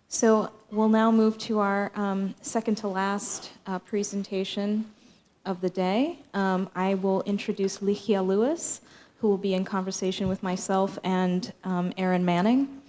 So we'll now move to our second to last presentation of the day. I will introduce Ligia Lewis, who will be in conversation with myself and Erin Manning.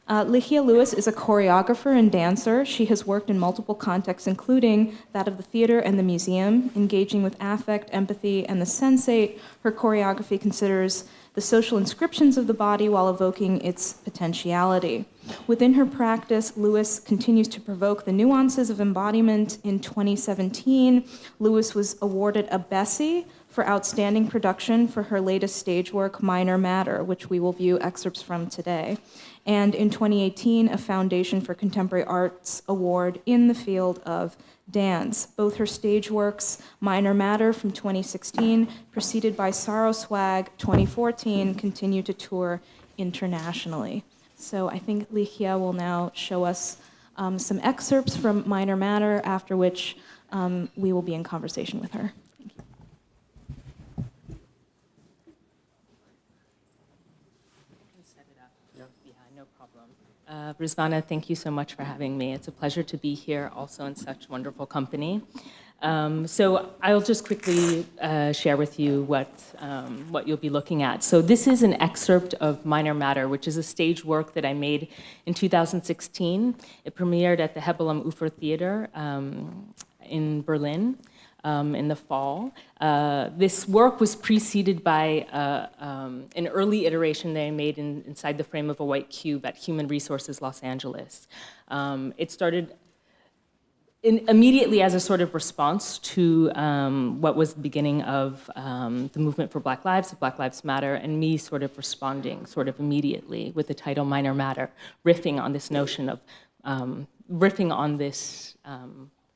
Ligia Lewis is a choreographer and dancer. She has worked in multiple contexts, including that of the theater and the museum, engaging with affect, empathy, and the sensate. Her choreography considers the social inscriptions of the body while evoking its potentiality. Within her practice, Lewis continues to provoke the nuances of embodiment. In 2017, Lewis was awarded a Bessie for outstanding production for her latest stage work, Minor Matter, which we will view excerpts from today. And in 2018, a Foundation for Contemporary Arts Award in the field of dance. Both her stage works, Minor Matter from 2016, preceded by Sorrow Swag 2014, continue to tour internationally. So I think Ligia will now show us some excerpts from Minor Matter, after which we will be in conversation with her. Thank you. No problem. Rizvana, thank you so much for having me. It's a pleasure to be here also in such wonderful company. So I'll just quickly share with you what you'll be looking at. So this is an excerpt of Minor Matter, which is a stage work that I made in 2016. It premiered at the Hebelem Ufer Theater in Berlin in the fall. This work was preceded by an early iteration that I made inside the frame of a white cube at Human Resources Los Angeles. It started immediately as a sort of response to what was the beginning of the movement for Black Lives, Black Lives Matter, and me sort of responding sort of immediately with the title Minor Matter, riffing on this notion of, riffing on this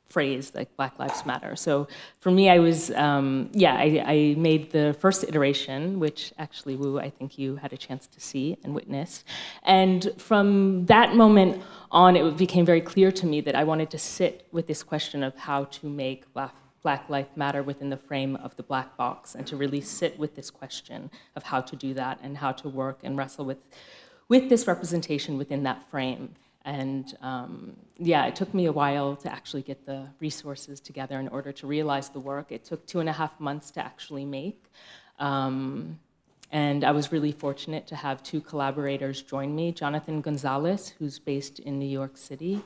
phrase like Black Lives Matter. So for me, I was, I made the first iteration, which actually, Wu, I think you had a chance to see and witness. And from that moment on, it became very clear to me that I wanted to sit with this question of how to make Black Life Matter within the frame of the black box, and to really sit with this question of how to do that and how to work and wrestle with this representation within that frame. And it took me a while to actually get the resources together in order to realize the work. It took 2.5 months to actually make. And I was really fortunate to have 2 collaborators join me, Jonathan Gonzalez, who's based in New York City,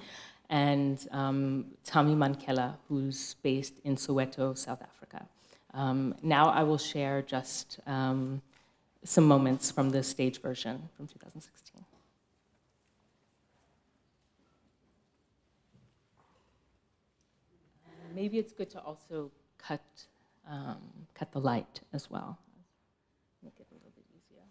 and Tami Mankela, who's based in Soweto, South Africa. Now I will share just some moments from the stage version from 2016. Maybe it's good to also cut the light as well. Make it a little bit easier.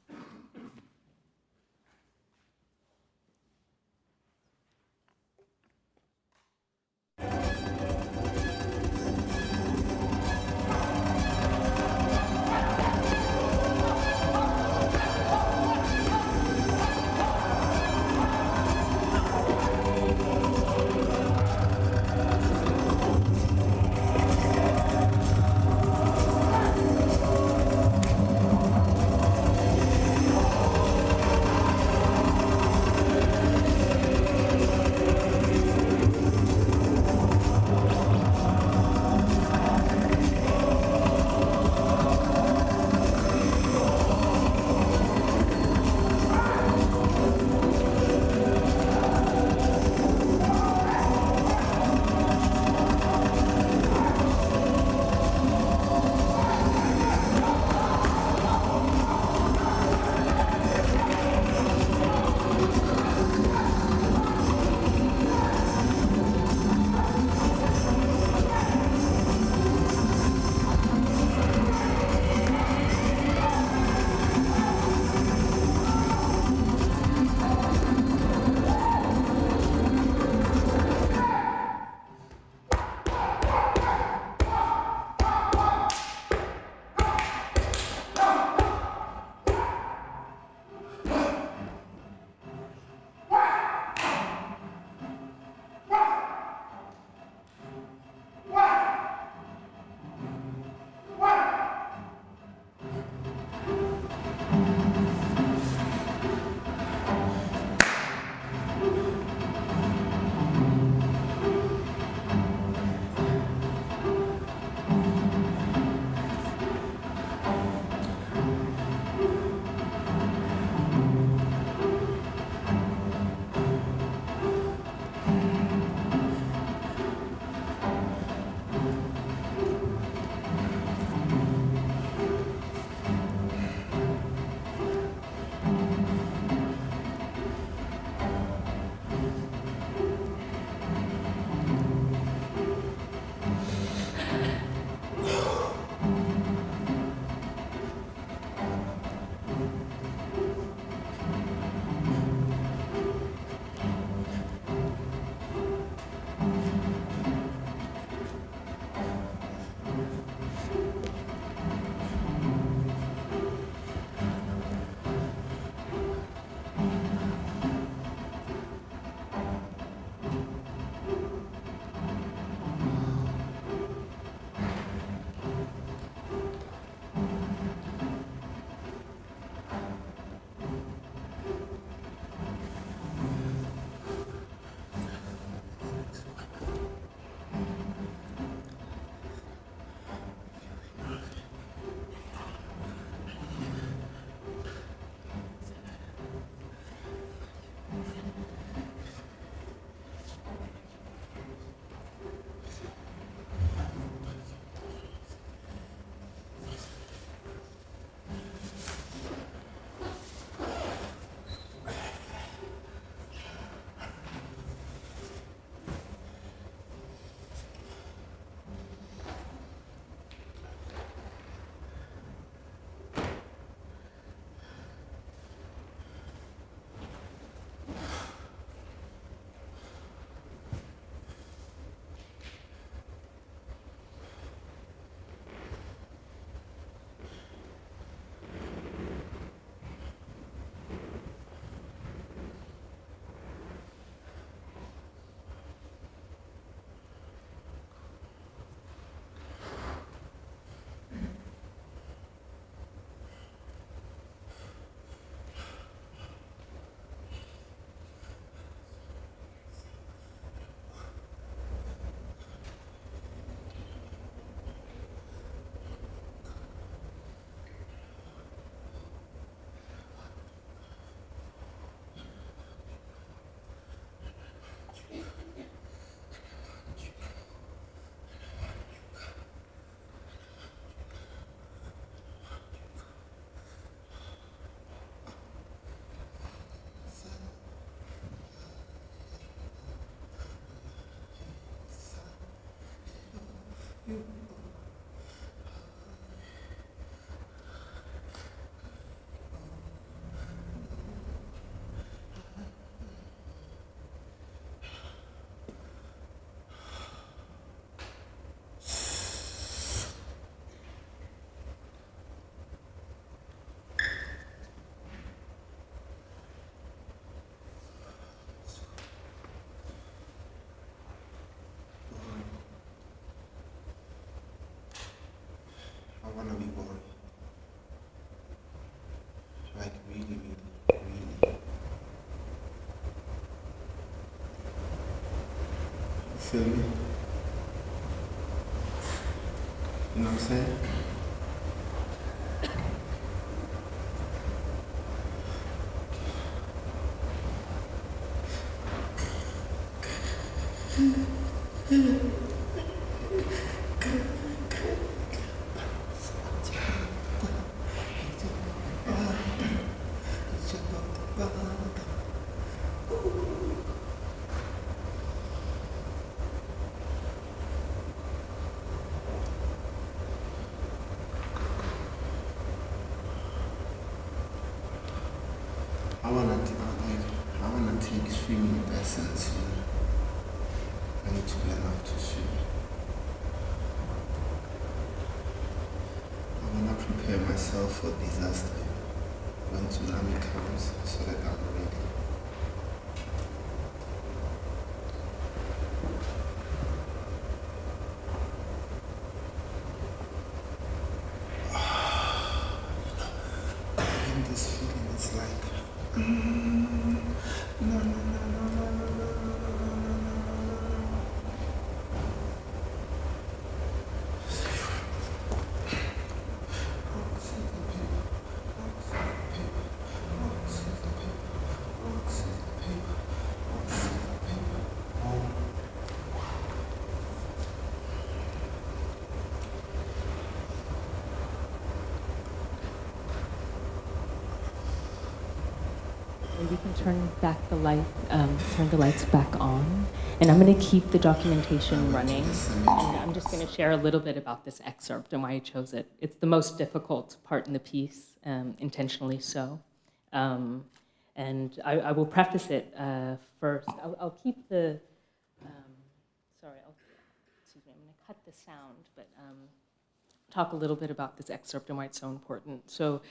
I wanna be boring. Like really, really, really. You feel me? You know what I'm saying? I wanna take swimming lessons, you know. I need to learn how to swim. I wanna prepare myself for disaster when tsunami comes so that I'm ready. And this feeling is like no, no, no, no, no, no, no, no, no, no, no. We can turn back the light, turn the lights back on, and I'm going to keep the documentation running. And I'm just going to share a little bit about this excerpt and why I chose it. It's the most difficult part in the piece, intentionally so. And I will preface it first. I'll keep the. Excuse me. I'm going to cut the sound, but talk a little bit about this excerpt and why it's so important. So.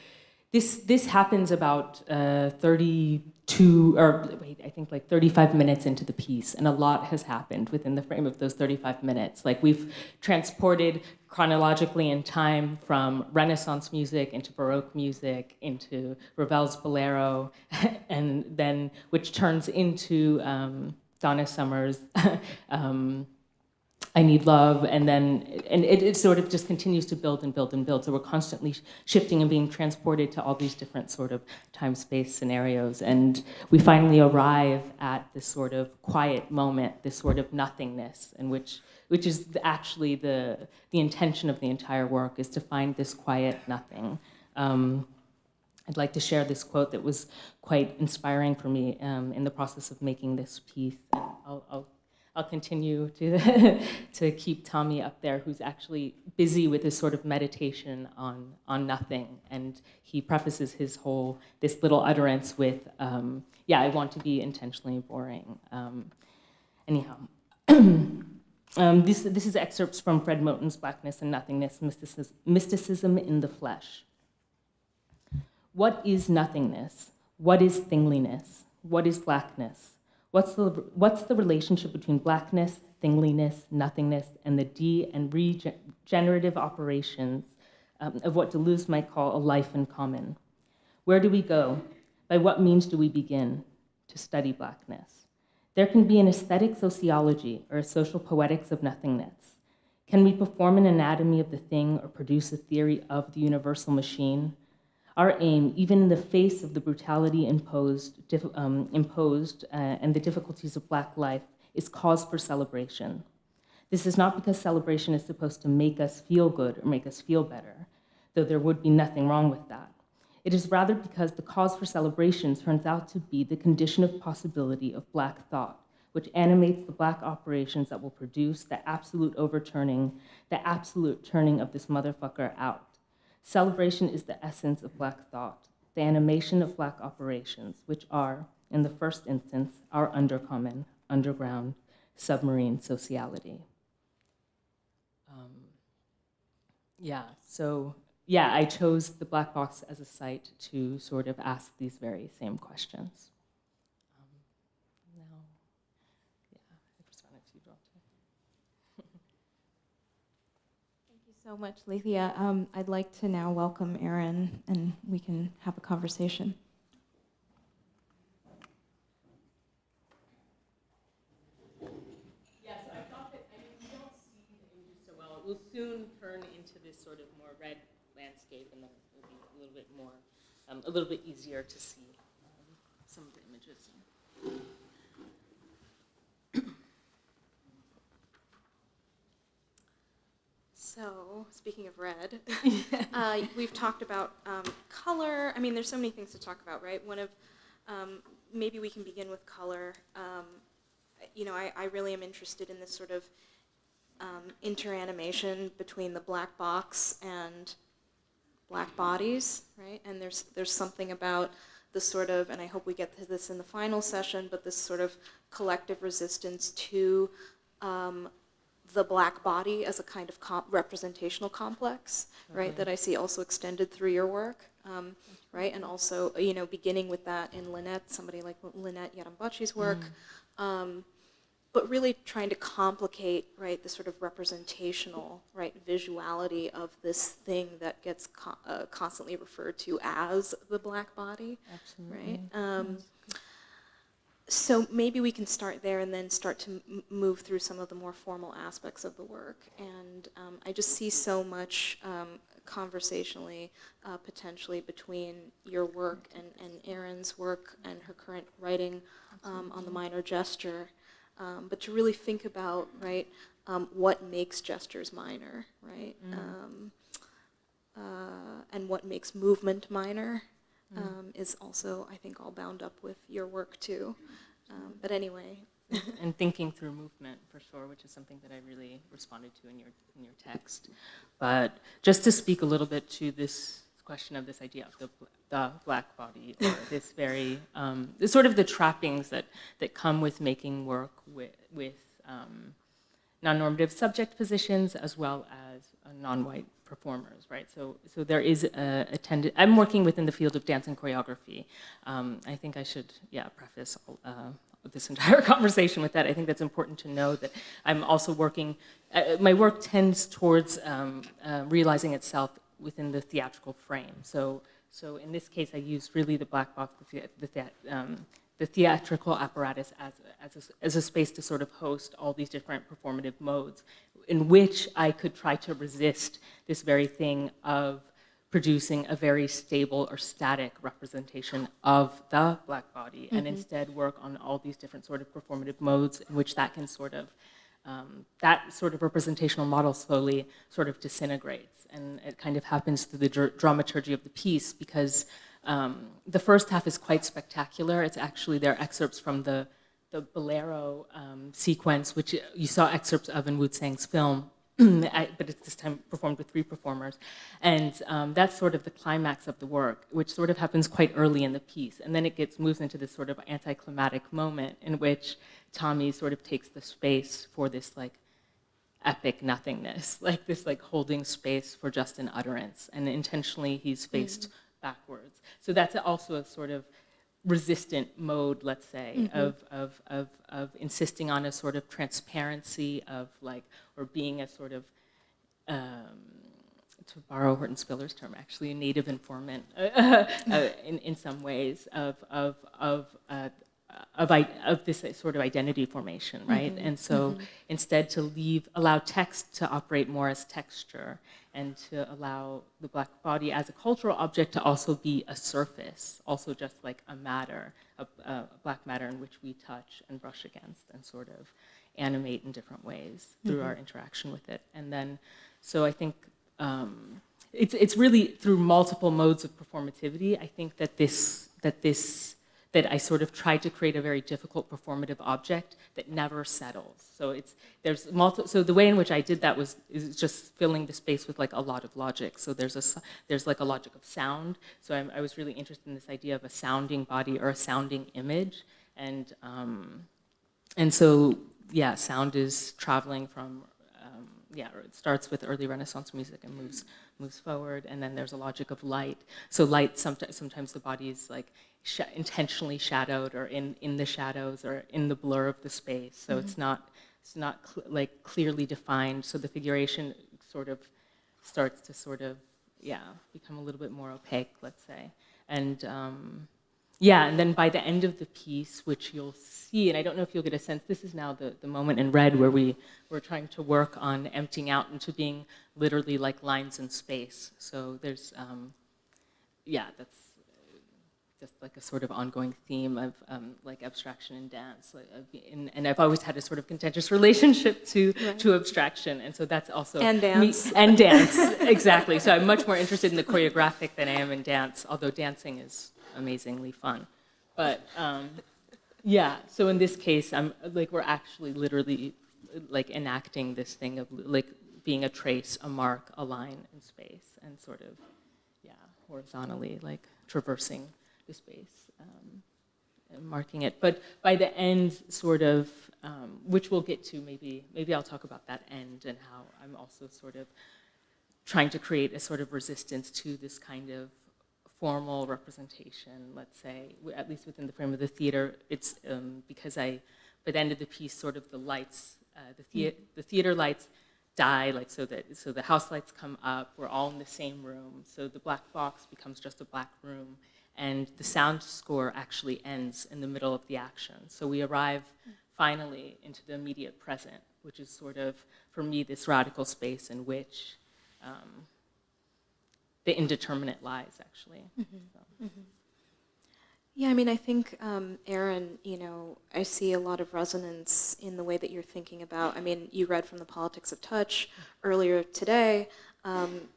This happens about 35 minutes into the piece, and a lot has happened within the frame of those 35 minutes. Like, we've transported chronologically in time from Renaissance music into Baroque music, into Ravel's Bolero, and then, which turns into Donna Summer's I Need Love, and it sort of just continues to build and build and build. So we're constantly shifting and being transported to all these different sort of time-space scenarios. And we finally arrive at this sort of quiet moment, this sort of nothingness, and which is actually the intention of the entire work, is to find this quiet nothing. I'd like to share this quote that was quite inspiring for me in the process of making this piece. And I'll continue to keep Tommy up there, who's actually busy with this sort of meditation on nothing. And he prefaces this little utterance with, I want to be intentionally boring. Anyhow, this is excerpts from Fred Moten's Blackness and Nothingness, Mysticism in the Flesh. What is nothingness? What is thingliness? What is blackness? What's the relationship between blackness, thingliness, nothingness, and the de- and regenerative operations of what Deleuze might call a life in common? Where do we go? By what means do we begin to study blackness? There can be an aesthetic sociology or a social poetics of nothingness. Can we perform an anatomy of the thing or produce a theory of the universal machine? Our aim, even in the face of the brutality imposed and the difficulties of Black life, is cause for celebration. This is not because celebration is supposed to make us feel good or make us feel better, though there would be nothing wrong with that. It is rather because the cause for celebration turns out to be the condition of possibility of Black thought, which animates the black operations that will produce the absolute turning of this motherfucker out. Celebration is the essence of black thought, the animation of black operations, which are, in the first instance, our undercommon, underground, submarine sociality. I chose the black box as a site to sort of ask these very same questions. I just wanted to draw to. Thank you so much, Ligia. I'd like to now welcome Erin, and we can have a conversation. Will soon turn into this sort of more red landscape, and then it'll be a little bit more, a little bit easier to see some of the images. So, speaking of red, we've talked about color. I mean, there's so many things to talk about, right? One of, maybe we can begin with color. I really am interested in this sort of interanimation between the black box and black bodies, right? And there's something about the sort of, and I hope we get to this in the final session, but this sort of collective resistance to the black body as a kind of representational complex, right? That I see also extended through your work, right? And also, beginning with that in Lynette, somebody like Lynette Yarambachi's work, but really trying to complicate, right, the sort of representational, right, visuality of this thing that gets constantly referred to as the black body. Absolutely. Right? So maybe we can start there and then start to move through some of the more formal aspects of the work. And I just see so much conversationally, potentially between your work and Erin's work and her current writing on the minor gesture. But to really think about, right, what makes gestures minor, right, and what makes movement minor is also, I think, all bound up with your work too. But anyway. And thinking through movement, for sure, which is something that I really responded to in your text. But just to speak a little bit to this question of this idea of the black body, or this very, sort of the trappings that come with making work with non-normative subject positions as well as non-white performers, right? So there is a tendency. I'm working within the field of dance and choreography. I think I should, preface this entire conversation with that. I think that's important to know that I'm also working, my work tends towards realizing itself within the theatrical frame. So in this case, I used really the black box, the theatrical apparatus as a space to sort of host all these different performative modes in which I could try to resist this very thing of producing a very stable or static representation of the black body, and instead work on all these different sort of performative modes in which that can sort of, that sort of representational model slowly sort of disintegrates. And it kind of happens through the dramaturgy of the piece, because the first half is quite spectacular. It's actually, there are excerpts from the bolero sequence, which you saw excerpts of in Wu Tsang's film, but it's this time performed with 3 performers. And that's sort of the climax of the work, which sort of happens quite early in the piece. And then it moves into this sort of anticlimactic moment in which Tommy sort of takes the space for this like epic nothingness, like this like holding space for just an utterance. And intentionally he's faced backwards. So that's also a sort of resistant mode, let's say, of insisting on a sort of transparency of like, or being a sort of, to borrow Horton Spiller's term, actually a native informant in some ways of this sort of identity formation, right? And so instead to allow text to operate more as texture, and to allow the black body as a cultural object to also be a surface, also just like a matter, a black matter in which we touch and brush against and sort of animate in different ways through our interaction with it. And then, so I think it's really through multiple modes of performativity, I think that this that I sort of tried to create a very difficult performative object that never settles. So so the way in which I did that is just filling the space with like a lot of logic. So there's like a logic of sound. So I was really interested in this idea of a sounding body or a sounding image, and so yeah, sound is traveling from it starts with early Renaissance music and moves forward, and then there's a logic of light. So light, sometimes the body is like intentionally shadowed, or in the shadows, or in the blur of the space. So it's not like clearly defined. So the figuration sort of starts to become a little bit more opaque, let's say. And and then by the end of the piece, which you'll see, and I don't know if you'll get a sense, this is now the moment in red where we're trying to work on emptying out into being literally like lines in space. So there's, that's just like a sort of ongoing theme of like abstraction and dance. And I've always had a sort of contentious relationship to abstraction, and so that's also... And dance. And dance, exactly. So I'm much more interested in the choreographic than I am in dance, although dancing is amazingly fun. But so in this case, we're actually literally like enacting this thing of like being a trace, a mark, a line in space, and sort of horizontally like traversing the space and marking it. But by the end, sort of, which we'll get to, maybe I'll talk about that end and how I'm also sort of trying to create a sort of resistance to this kind of formal representation, let's say, at least within the frame of the theater. It's because by the end of the piece, sort of the lights, the theater lights die, like so the house lights come up. We're all in the same room, so the black box becomes just a black room, and the sound score actually ends in the middle of the action. So we arrive finally into the immediate present, which is sort of, for me, this radical space in which the indeterminate lies, actually. Yeah, I mean, I think, Erin, I see a lot of resonance in the way that you're thinking about, I mean, you read from The Politics of Touch earlier today.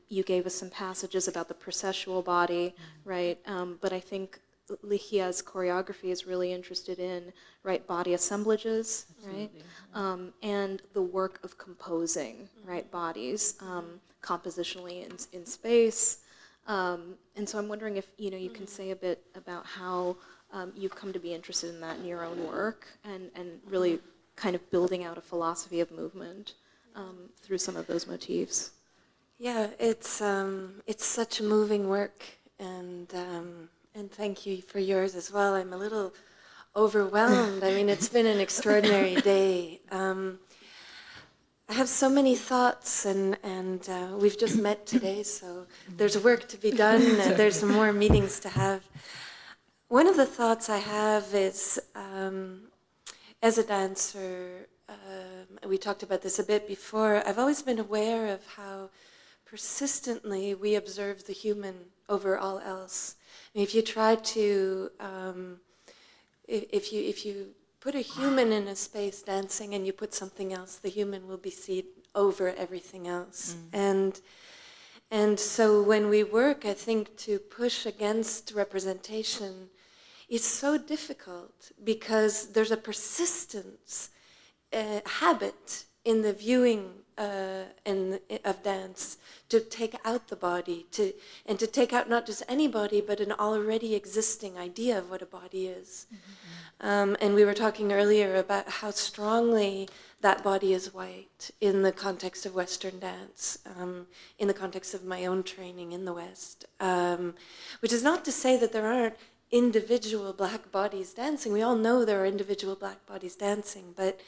You gave us some passages about the processual body, right? But I think Ligia's choreography is really interested in, right, body assemblages, right? And the work of composing, right, bodies, compositionally in space. And so I'm wondering if you can say a bit about how you've come to be interested in that in your own work, and really kind of building out a philosophy of movement through some of those motifs. Yeah, it's such a moving work, and thank you for yours as well. I'm a little overwhelmed. I mean, it's been an extraordinary day. I have so many thoughts, and we've just met today, so there's work to be done. There's some more meetings to have. One of the thoughts I have is, as a dancer, we talked about this a bit before, I've always been aware of how persistently we observe the human over all else. I mean, if you try to, if you put a human in a space dancing and you put something else, the human will be seen over everything else. And so when we work, I think, to push against representation, it's so difficult because there's a persistence, habit in the viewing of dance to take out the body, and to take out not just any body, but an already existing idea of what a body is. And we were talking earlier about how strongly that body is white in the context of Western dance, in the context of my own training in the West, which is not to say that there aren't individual black bodies dancing. We all know there are individual black bodies dancing, but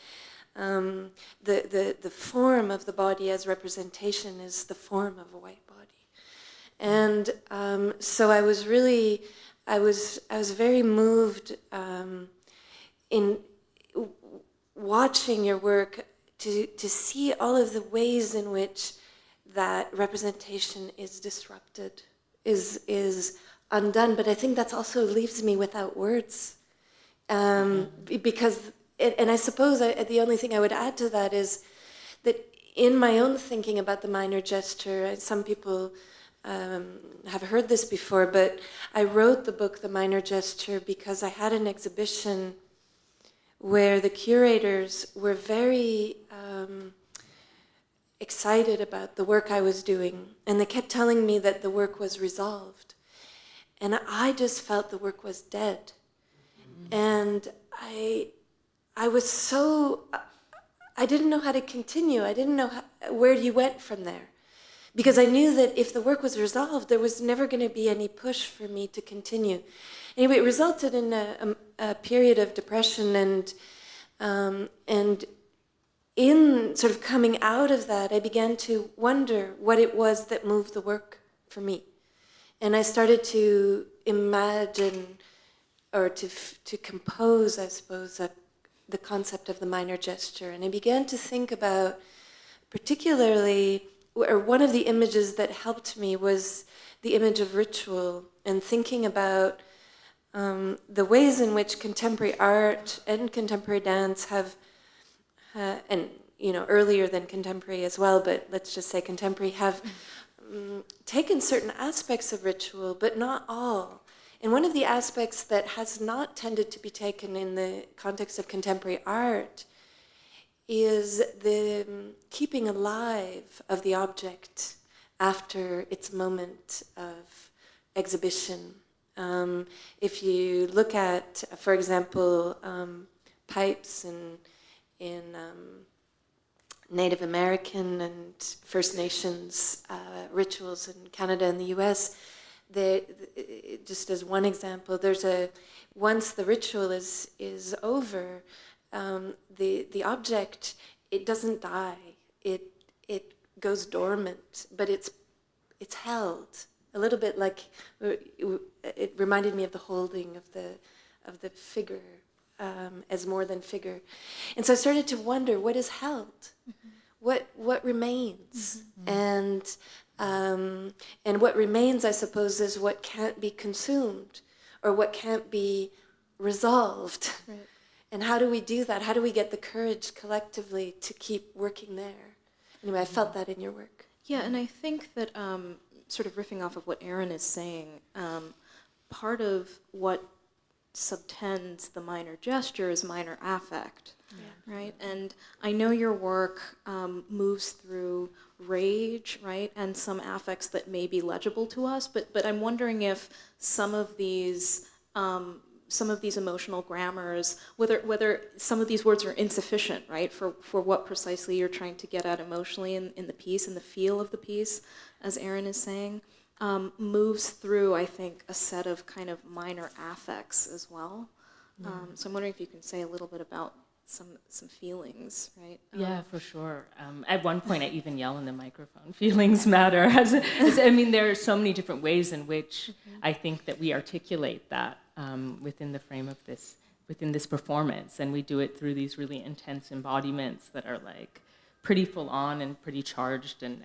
the form of the body as representation is the form of a white body. And so I was very moved in watching your work to see all of the ways in which that representation is disrupted, is undone. But I think that also leaves me without words, because, and I suppose the only thing I would add to that is that in my own thinking about the minor gesture, some people have heard this before, but I wrote the book, The Minor Gesture, because I had an exhibition where the curators were very excited about the work I was doing, and they kept telling me that the work was resolved. And I just felt the work was dead. And I was so, I didn't know how to continue. I didn't know where you went from there. Because I knew that if the work was resolved, there was never going to be any push for me to continue. Anyway, it resulted in a period of depression, and in sort of coming out of that, I began to wonder what it was that moved the work for me. And I started to imagine, or to compose, I suppose, the concept of the minor gesture. And I began to think about, particularly, or one of the images that helped me was the image of ritual, and thinking about the ways in which contemporary art and contemporary dance have, and earlier than contemporary as well, but let's just say contemporary, have taken certain aspects of ritual, but not all. And one of the aspects that has not tended to be taken in the context of contemporary art is the keeping alive of the object after its moment of exhibition. If you look at, for example, pipes in Native American and First Nations rituals in Canada and the US, just as one example, once the ritual is over, the object, it doesn't die. It goes dormant, but it's held. A little bit like it reminded me of the holding of the figure as more than figure, and so I started to wonder what is held, what remains, and what remains, I suppose, is what can't be consumed or what can't be resolved. Right. And how do we do that? How do we get the courage collectively to keep working there? Anyway, I felt that in your work. Yeah, and I think that sort of riffing off of what Erin is saying, part of what subtends the minor gesture is minor affect, right? And I know your work moves through rage, right, and some affects that may be legible to us, but I'm wondering if some of these emotional grammars, whether some of these words are insufficient, right, for what precisely you're trying to get at emotionally in the piece, and the feel of the piece, as Erin is saying, moves through, I think, a set of kind of minor affects as well. So I'm wondering if you can say a little bit about some feelings, right? Yeah, for sure. At one point, I even yell in the microphone, feelings matter. I mean, there are so many different ways in which I think that we articulate that within the frame of within this performance. And we do it through these really intense embodiments that are like pretty full on and pretty charged and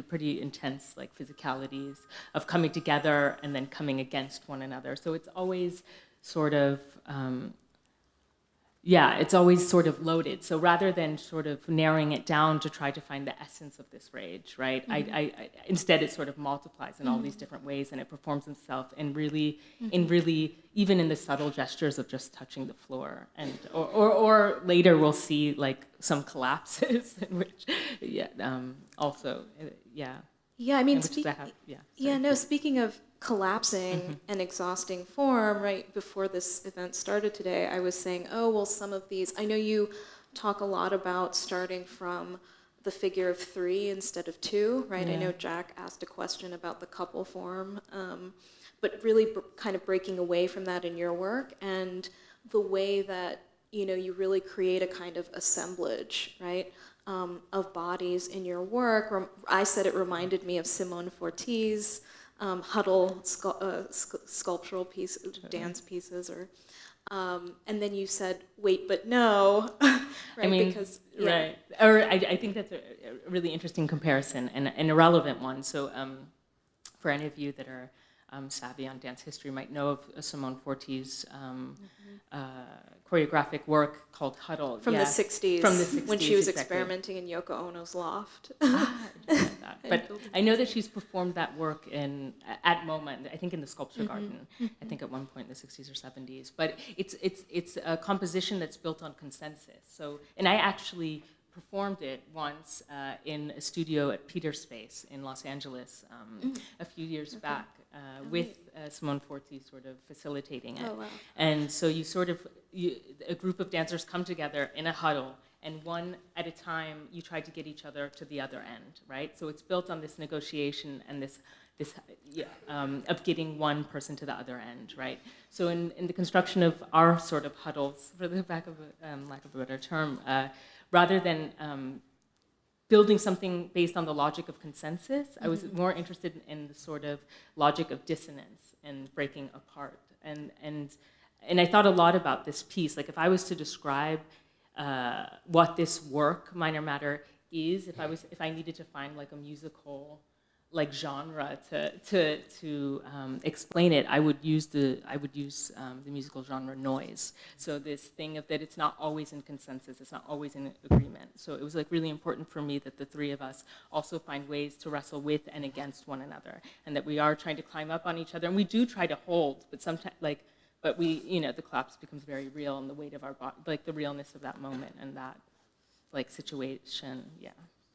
pretty intense like physicalities of coming together and then coming against one another. So it's always sort of, it's always sort of loaded. So rather than sort of narrowing it down to try to find the essence of this rage, right? I instead it sort of multiplies in all these different ways, and it performs itself in really, even in the subtle gestures of just touching the floor, and or later we'll see like some collapses in which, I mean, speaking of collapsing and exhausting form, right before this event started today, I was saying, some of these, I know you talk a lot about starting from the figure of 3 instead of 2, right? Yeah. I know Jack asked a question about the couple form, but really kind of breaking away from that in your work, and the way that, you really create a kind of assemblage, right? Of bodies in your work. I said it reminded me of Simone Forti's huddle sculptural piece, dance pieces, or and then you said, wait, but no, right? I mean, because, right. Or I think that's a really interesting comparison and an irrelevant one. So for any of you that are savvy on dance history might know of Simone Forti's choreographic work called Huddle. From the 60s. From the 60s, when she was exactly. experimenting in Yoko Ono's loft. that. But I know that she's performed that work at MoMA, I think in the Sculpture Garden, I think at one point in the 60s or 70s. But it's a composition that's built on consensus. So, and I actually performed it once in a studio at Peter's Space in Los Angeles a few years back with Simone Forti sort of facilitating it. Oh, wow. And so a group of dancers come together in a huddle, and one at a time you try to get each other to the other end, right? So it's built on this negotiation and this of getting one person to the other end, right? So in the construction of our sort of huddles, for the lack of a better term, rather than building something based on the logic of consensus, I was more interested in the sort of logic of dissonance and breaking apart. And I thought a lot about this piece. Like if I was to describe what this work, Minor Matter, is, if I needed to find like a musical like genre to explain it, I would use the musical genre noise. So this thing of that it's not always in consensus, it's not always in agreement. So it was like really important for me that the three of us also find ways to wrestle with and against one another, and that we are trying to climb up on each other, and we do try to hold, but sometimes but we, the collapse becomes very real, and the weight of our body, like the realness of that moment and that like situation,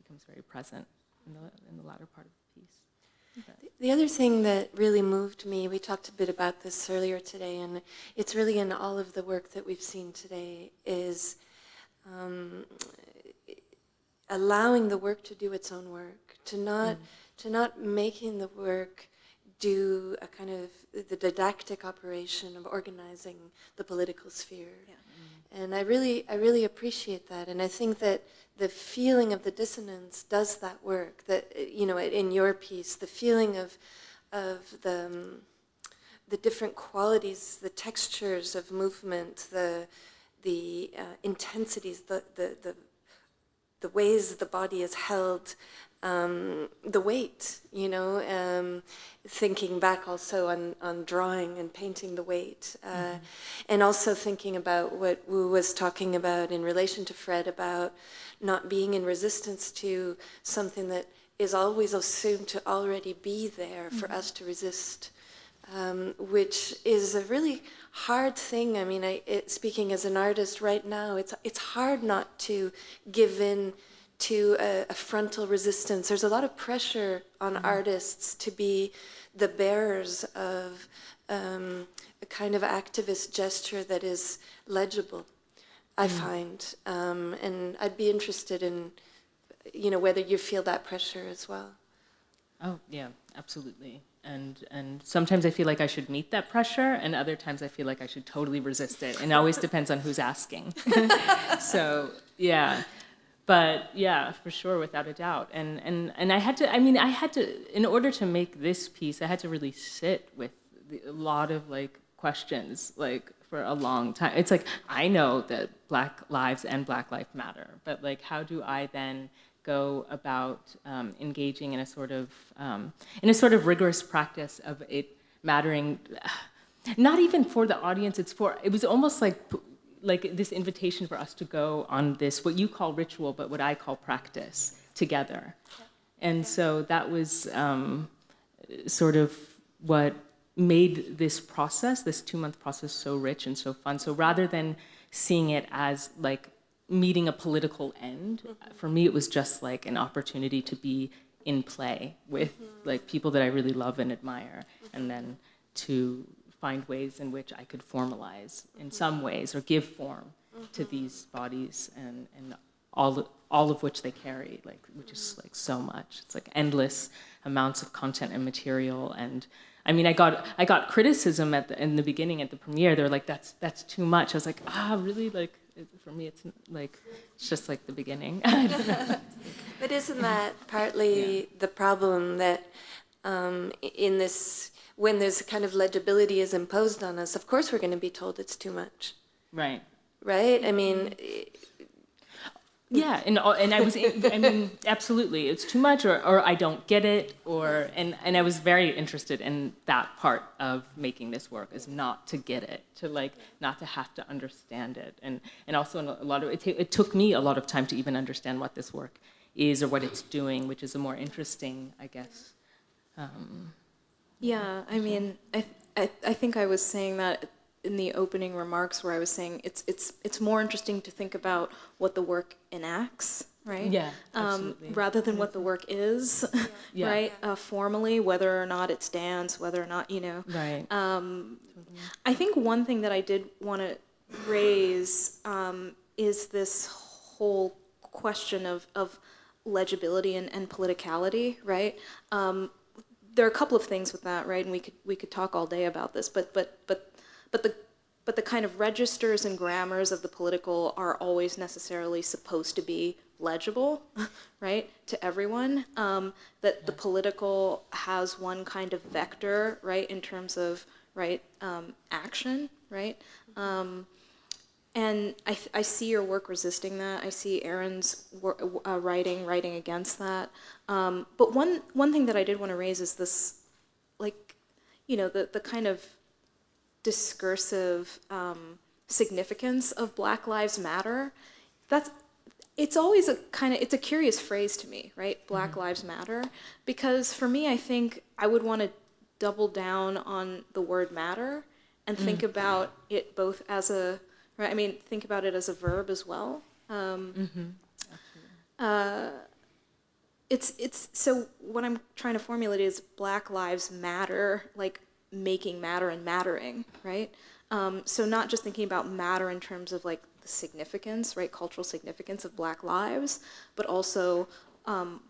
becomes very present in the latter part of the piece. Okay. The other thing that really moved me, we talked a bit about this earlier today, and it's really in all of the work that we've seen today, is allowing the work to do its own work, to not making the work do a kind of the didactic operation of organizing the political sphere. Yeah. And I really appreciate that, and I think that the feeling of the dissonance does that work. That in your piece, the feeling of the different qualities, the textures of movement, the intensities, the ways the body is held, the weight, thinking back also on drawing and painting the weight, and also thinking about what Wu was talking about in relation to Fred about not being in resistance to something that is always assumed to already be there for us to resist, which is a really hard thing. I mean, speaking as an artist right now, it's hard not to give in to a frontal resistance. There's a lot of pressure on artists to be the bearers of a kind of activist gesture that is legible, I find. And I'd be interested in, whether you feel that pressure as well. Oh, yeah, absolutely. And sometimes I feel like I should meet that pressure, and other times I feel like I should totally resist it. And it always depends on who's asking. So, yeah. But yeah, for sure, without a doubt. And I had to, in order to make this piece, I had to really sit with a lot of questions, for a long time. It's I know that Black lives and Black life matter, but how do I then go about engaging in a sort of rigorous practice of it mattering, not even for the audience, it was almost like this invitation for us to go on this, what you call ritual, but what I call practice together. And so that was sort of what made this process, this 2-month process, so rich and so fun. So rather than seeing it as meeting a political end, for me it was just an opportunity to be in play with people that I really love and admire, and then to find ways in which I could formalize in some ways or give form to these bodies and all of which they carry, which is so much. It's endless amounts of content and material. And I mean, I got criticism in the beginning at the premiere. They were that's too much. I was really? For me, it's it's just the beginning. I don't know. But isn't that partly the problem that in this, when there's a kind of legibility is imposed on us, of course we're going to be told it's too much. Right. Right? I mean... Yeah, and I mean, absolutely, it's too much, or I don't get it, and I was very interested in that part of making this work, is not to get it, to not to have to understand it, and also in a lot of it took me a lot of time to even understand what this work is or what it's doing, which is a more interesting, I guess. Yeah, I mean, I think I was saying that in the opening remarks, where I was saying it's more interesting to think about what the work enacts, right? Yeah, absolutely. Rather than what the work is, Yeah. right? Formally, whether or not it's dance, whether or not, Right. I think one thing that I did want to raise is this whole question of legibility and politicality, right? There are a couple of things with that, right? And we could talk all day about this, but the kind of registers and grammars of the political are always necessarily supposed to be legible, right, to everyone. That the political has one kind of vector, right, in terms of action, right. And I see your work resisting that. I see Erin's writing against that. But one thing that I did want to raise is this, the kind of discursive significance of Black Lives Matter. It's always it's a curious phrase to me, right? Black Lives Matter, because for me, I think I would want to double down on the word matter and think about it both as think about it as a verb as well. It's so what I'm trying to formulate is Black Lives Matter, like making matter and mattering, right? So not just thinking about matter in terms of like the significance, right, cultural significance of Black lives, but also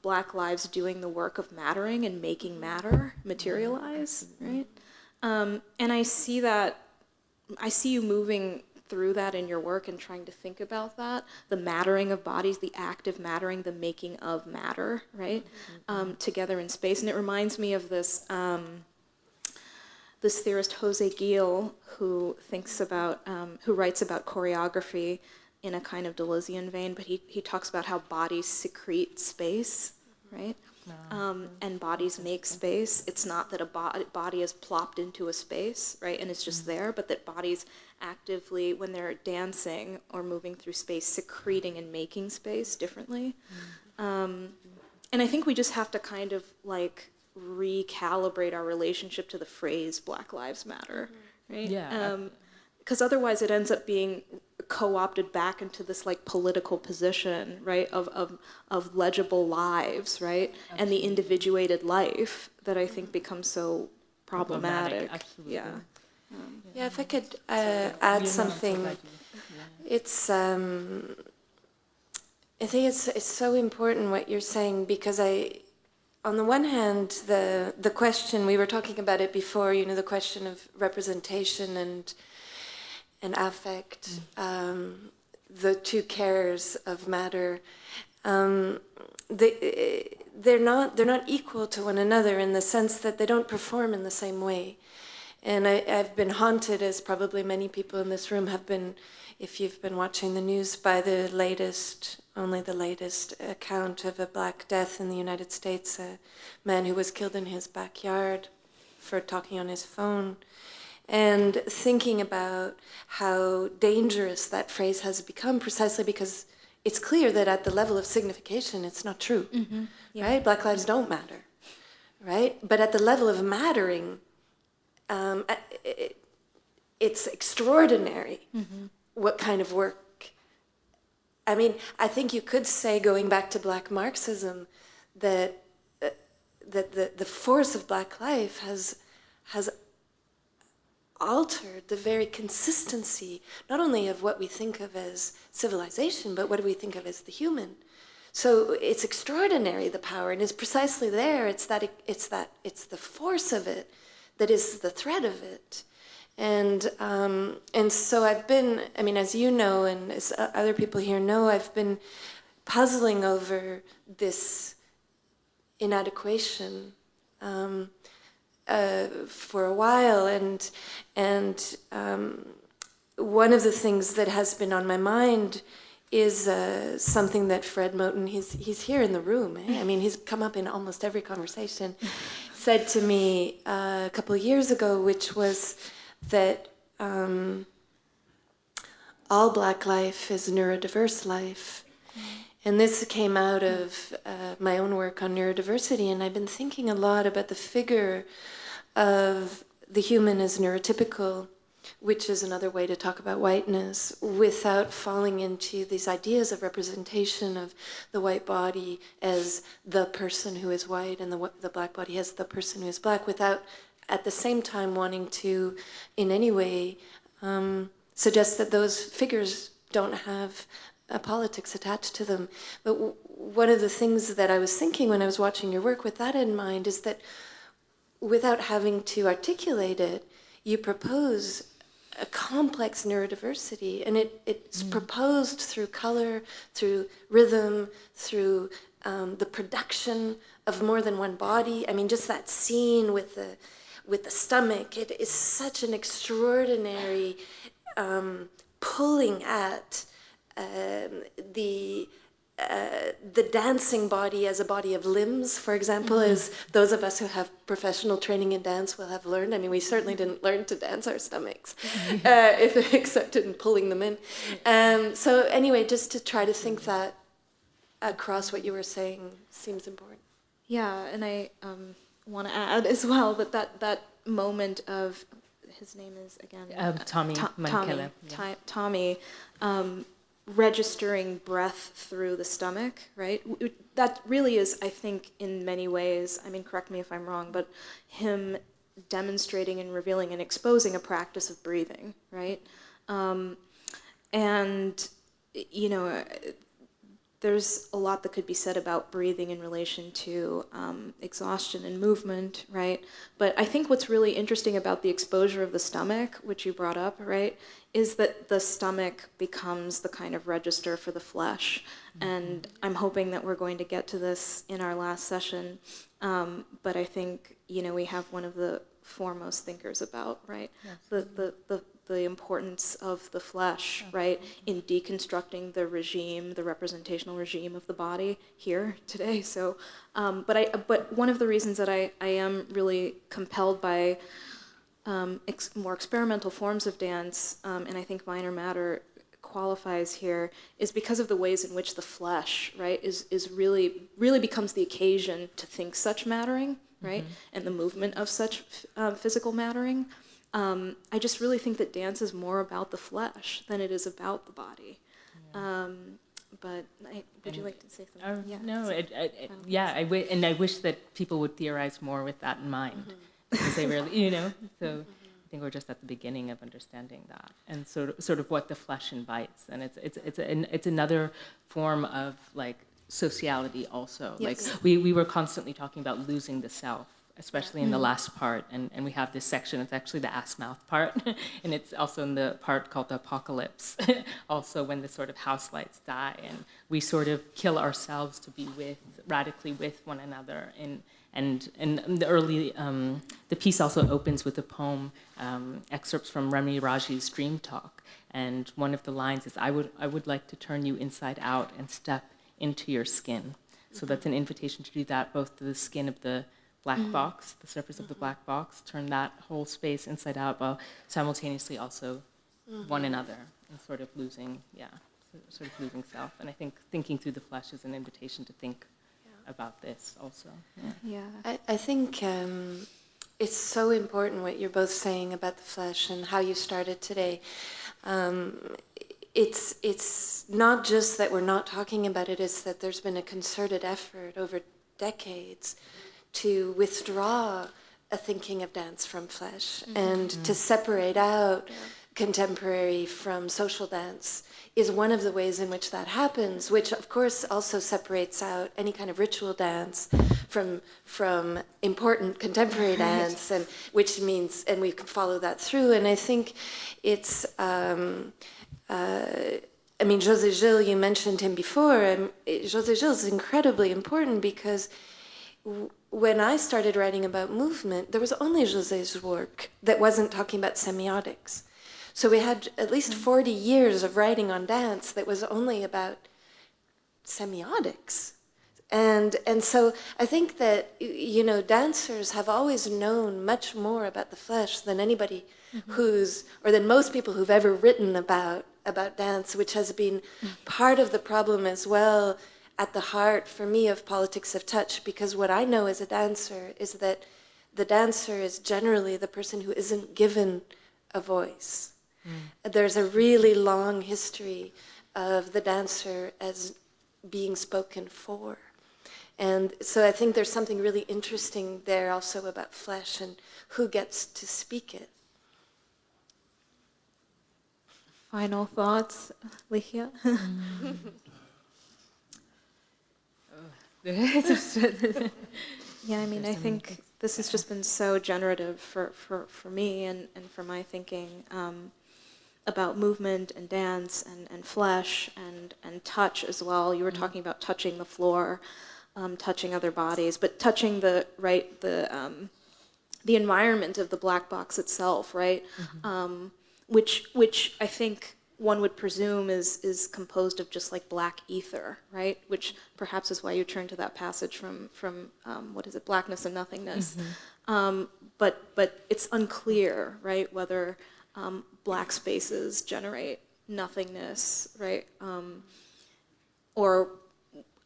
Black lives doing the work of mattering and making matter materialize, right? And I see you moving through that in your work and trying to think about that, the mattering of bodies, the active mattering, the making of matter, right, together in space. And it reminds me of this this theorist Jose Gil, who writes about choreography in a kind of Deleuzian vein, but he talks about how bodies secrete space, right? And bodies make space. It's not that a body is plopped into a space, right, and it's just there, but that bodies actively, when they're dancing or moving through space, secreting and making space differently. And I think we just have to kind of recalibrate our relationship to the phrase Black Lives Matter, right? Yeah. Because otherwise it ends up being co-opted back into this political position, right, of legible lives, right, and the individuated life that I think becomes so problematic. Absolutely. Yeah. Yeah, if I could add something, it's I think it's so important what you're saying, because on the one hand, the question, we were talking about it before, the question of representation and affect, the two cares of matter, they're not equal to one another in the sense that they don't perform in the same way. And I've been haunted, as probably many people in this room have been, if you've been watching the news, by only the latest account of a Black death in the United States, a man who was killed in his backyard for talking on his phone. And thinking about how dangerous that phrase has become, precisely because it's clear that at the level of signification, it's not true, right? Black lives don't matter, right? But at the level of mattering, it's extraordinary what kind of work. I mean, I think you could say, going back to Black Marxism, that the force of Black life has altered the very consistency, not only of what we think of as civilization, but what do we think of as the human. So it's extraordinary, the power, and it's precisely there. It's the force of it that is the thread of it. And so I've been, I mean, as you know, and as other people here know, I've been puzzling over this inadequation for a while, and one of the things that has been on my mind is something that Fred Moten, he's here in the room, I mean, he's come up in almost every conversation, said to me a couple of years ago, which was that all Black life is neurodiverse life. And this came out of my own work on neurodiversity, and I've been thinking a lot about the figure of the human as neurotypical, which is another way to talk about whiteness, without falling into these ideas of representation of the white body as the person who is white and the black body as the person who is black, without at the same time wanting to in any way suggest that those figures don't have politics attached to them. But one of the things that I was thinking when I was watching your work with that in mind is that without having to articulate it, you propose a complex neurodiversity, and it's proposed through color, through rhythm, through the production of more than one body. I mean, just that scene with the stomach, it is such an extraordinary pulling at the dancing body as a body of limbs, for example, as those of us who have professional training in dance will have learned. I mean, we certainly didn't learn to dance our stomachs, except in pulling them in. So anyway, just to try to think that across what you were saying seems important. Yeah, and I want to add as well that moment of, his name is again Tommy Mankela. Tommy registering breath through the stomach, right? That really is, I think, in many ways, I mean, correct me if I'm wrong, but him demonstrating and revealing and exposing a practice of breathing, right? And, you know, there's a lot that could be said about breathing in relation to exhaustion and movement, right? But I think what's really interesting about the exposure of the stomach, which you brought up, right, is that the stomach becomes the kind of register for the flesh. And I'm hoping that we're going to get to this in our last session. But I think, you know, we have one of the foremost thinkers about, right, yes, the importance of the flesh, right, in deconstructing the regime, the representational regime of the body here today. So, but one of the reasons that I am really compelled by more experimental forms of dance, and I think Minor Matter qualifies here, is because of the ways in which the flesh, right, is really becomes the occasion to think such mattering, right, and the movement of such physical mattering. I just really think that dance is more about the flesh than it is about the body. Yeah. But would you like to say something? Yeah. No, I wish that people would theorize more with that in mind, because they really, you know. So I think we're just at the beginning of understanding that, and sort of what the flesh invites, and it's another form of like sociality also. Yes. Like we were constantly talking about losing the self, especially in the last part, and we have this section, it's actually the ass-mouth part, and it's also in the part called the apocalypse, also when the sort of house lights die, and we sort of kill ourselves to be radically with one another. And the early, the piece also opens with a poem, excerpts from Remy Raji's Dream Talk, and one of the lines is, I would like to turn you inside out and step into your skin. So that's an invitation to do that, both to the skin of the black box, the surface of the black box, turn that whole space inside out, while simultaneously also one another, and sort of losing self. And I think thinking through the flesh is an invitation to think about this also. I think it's so important what you're both saying about the flesh and how you started today. It's not just that we're not talking about it, it's that there's been a concerted effort over decades to withdraw a thinking of dance from flesh and to separate out contemporary from social dance is one of the ways in which that happens, which of course also separates out any kind of ritual dance from important contemporary dance, and which means, and we can follow that through. And I think it's I mean, José Gil, you mentioned him before. José Gil is incredibly important because when I started writing about movement, there was only José's work that wasn't talking about semiotics. So we had at least 40 years of writing on dance that was only about semiotics. And so I think that, you know, dancers have always known much more about the flesh than anybody than most people who've ever written about about dance, which has been part of the problem as well at the heart for me of politics of touch, because what I know as a dancer is that the dancer is generally the person who isn't given a voice. There's a really long history of the dancer as being spoken for. And so I think there's something really interesting there also about flesh and who gets to speak it. Final thoughts, Ligia? Yeah, I mean, I think this has just been so generative for me and for my thinking about movement and dance and flesh and touch as well. You were talking about touching the floor, touching other bodies, but touching the environment of the black box itself, right? Which I think one would presume is composed of just like black ether, right? Which perhaps is why you turn to that passage from what is it, Blackness and Nothingness. But it's unclear, right, whether black spaces generate nothingness, right? Or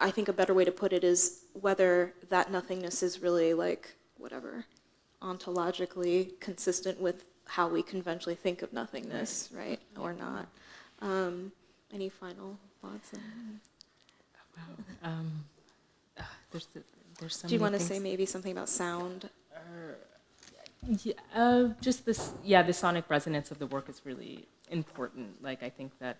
I think a better way to put it is whether that nothingness is really like, whatever, ontologically consistent with how we conventionally think of nothingness, right, or not. Any final thoughts? Wow. There's so Do you many want to things. say maybe something about sound? Just this, the sonic resonance of the work is really important. Like, I think that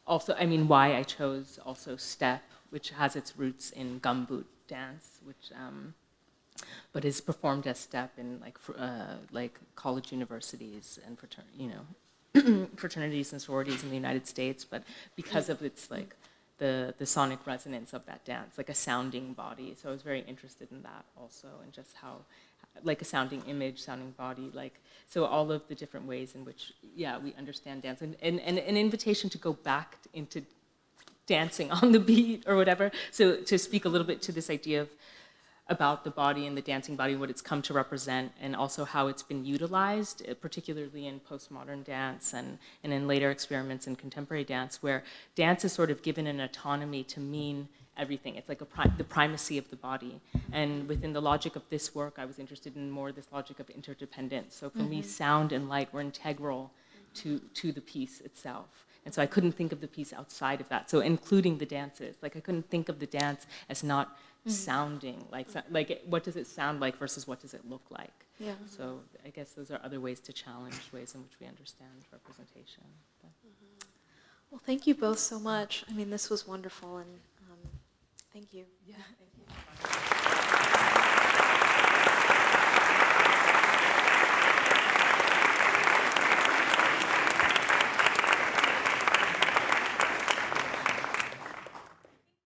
also, I mean, why I chose also step, which has its roots in gumboot dance, which but is performed as step in like college universities and fraternities and sororities in the United States, but because of its like the sonic resonance of that dance, like a sounding body. So I was very interested in that also, and just how, like a sounding image, sounding body, like, so all of the different ways in which, we understand dance, and an invitation to go back into dancing on the beat or whatever. So to speak a little bit to this idea of about the body and the dancing body, what it's come to represent, and also how it's been utilized, particularly in postmodern dance and in later experiments in contemporary dance, where dance is sort of given an autonomy to mean everything. It's like the primacy of the body. And within the logic of this work, I was interested in more this logic of interdependence. So for me, sound and light were integral to the piece itself. And so I couldn't think of the piece outside of that. So including the dances, like I couldn't think of the dance as not sounding like what does it sound like versus what does it look like? Yeah. So I guess those are other ways to challenge ways in which we understand representation. Well, thank you both so much. I mean, this was wonderful, and thank you. Yeah. Thank you.